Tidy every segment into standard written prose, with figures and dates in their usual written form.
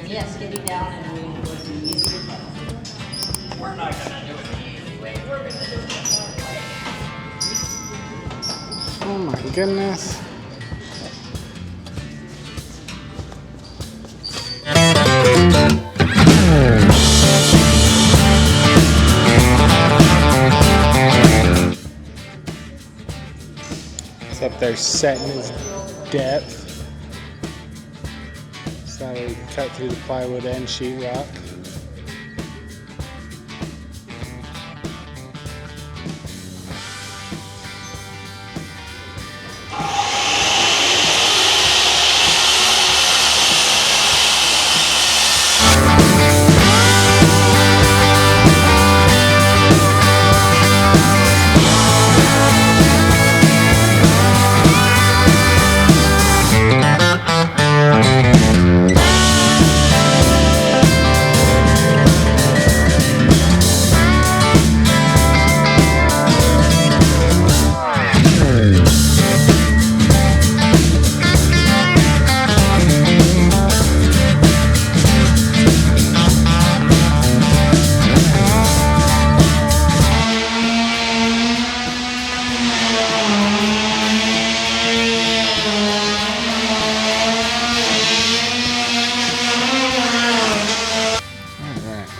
Yes, getting down and moving would be easier, but we're not gonna do it the easy way. We're gonna do it the hard way. Oh my goodness. It's up there setting his depth. So we cut through the plywood and sheetrock.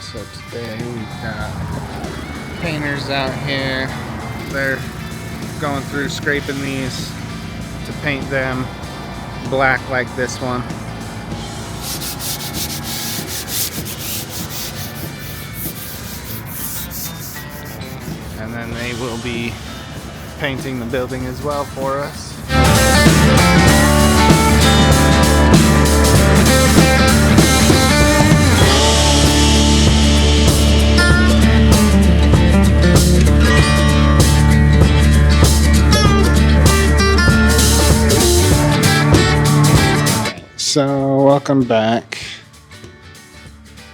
So today we've got painters out here. They're going through scraping these to paint them black like this one. And then they will be painting the building as well for us. So welcome back.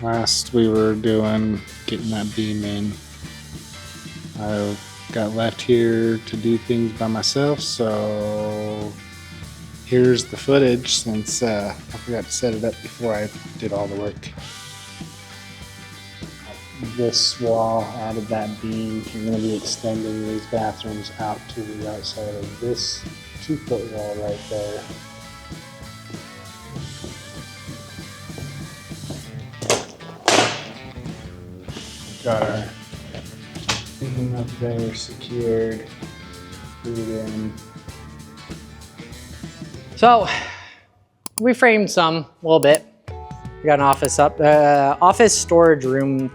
Last we were getting that beam in. I got left here to do things by myself, so here's the footage since I forgot to set it up before I did all the work. This wall added that beam. I'm going to be extending these bathrooms out to the outside of this 2-foot wall right there. Got our beam up there secured, screwed in. So we framed some a little bit. We got an office up, office storage room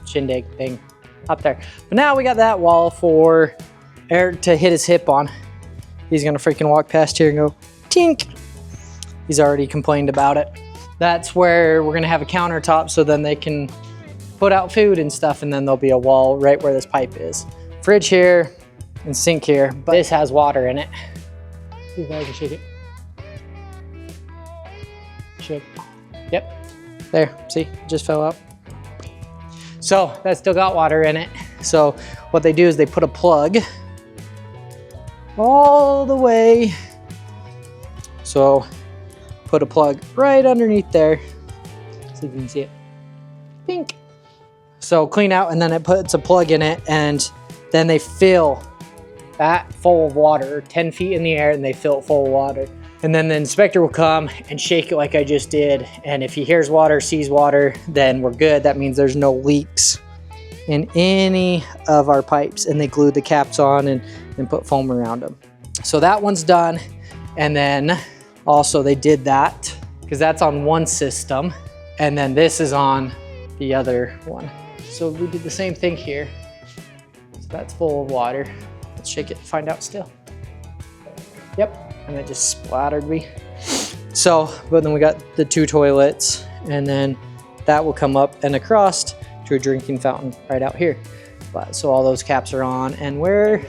shindig thing up there. But now we got that wall for Eric to hit his hip on. He's gonna freaking walk past here and go tink. He's already complained about it. That's where we're gonna have a countertop so then they can put out food and stuff, and then there'll be a wall right where this pipe is. Fridge here and sink here, but this has water in it. See if I can shake it. Shake. Yep. There, see, it just fell out. So that still got water in it. So what they do is they put a plug all the way. So put a plug right underneath there. See if you can see it. Pink. So clean out, and then it puts a plug in it, and then they fill that full of water, 10 feet in the air, and they fill it full of water. And then the inspector will come and shake it like I just did. And if he hears water, sees water, then we're good. That means there's no leaks in any of our pipes. And they glued the caps on and put foam around them. So that one's done. And then also they did that because that's on one system. And then this is on the other one. So we did the same thing here. So that's full of water. Let's shake it and find out still. Yep, and it just splattered me. So, but then we got the 2 toilets, and then that will come up and across to a drinking fountain right out here. But so all those caps are on, and where?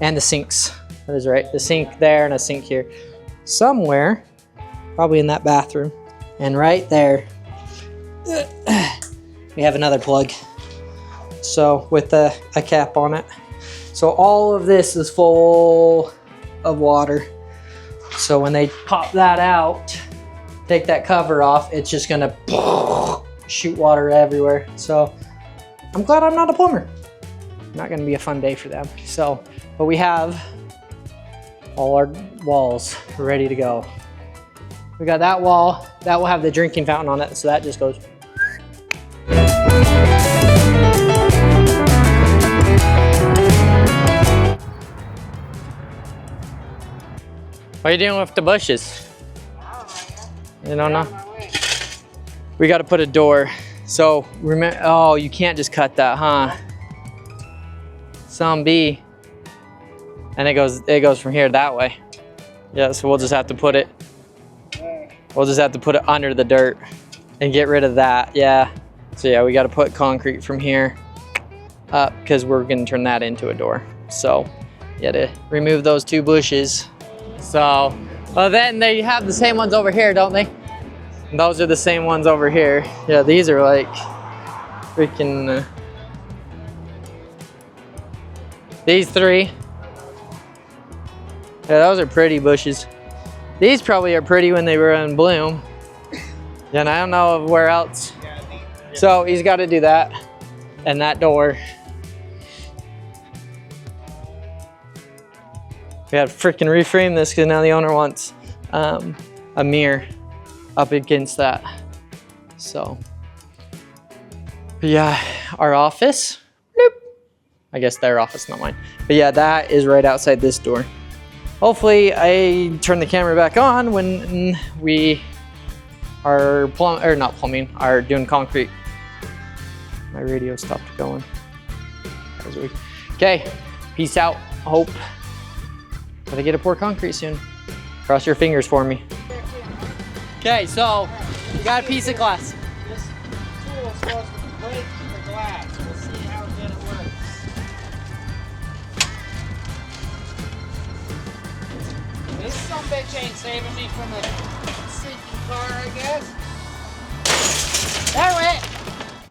And the sinks. That is right. The sink there and a sink here. Somewhere, probably in that bathroom. And right there, we have another plug. So with a cap on it. So all of this is full of water. So when they pop that out, take that cover off, it's just gonna shoot water everywhere. So I'm glad I'm not a plumber. Not gonna be a fun day for them. So, but we have all our walls ready to go. We got that wall, that will have the drinking fountain on it, so that just goes. What are you doing with the bushes? You don't know? We got to put a door. So remember, oh, you can't just cut that, huh? Some B. And it goes from here that way. Yeah, so we'll just have to put it. We'll just have to put it under the dirt and get rid of that. Yeah. So yeah, we got to put concrete from here up because we're gonna turn that into a door. So you got to remove those 2 bushes. So, well, then they have the same ones over here, don't they? And those are the same ones over here. Yeah, these are like freaking. These 3. Yeah, those are pretty bushes. These probably are pretty when they were in bloom. Yeah, and I don't know where else. So he's got to do that and that door. We had to freaking reframe this because now the owner wants a mirror up against that. So, but yeah, our office. Bloop. I guess their office, not mine. But yeah, that is right outside this door. Hopefully, I turn the camera back on when we are are doing concrete. My radio stopped going. Okay, peace out. Hope. Gotta get to pour concrete soon. Cross your fingers for me. Okay, so we got a piece of glass. This tool is supposed to break the glass. We'll see how good it works. This sumbitch ain't saving me from a sinking car, I guess. That way.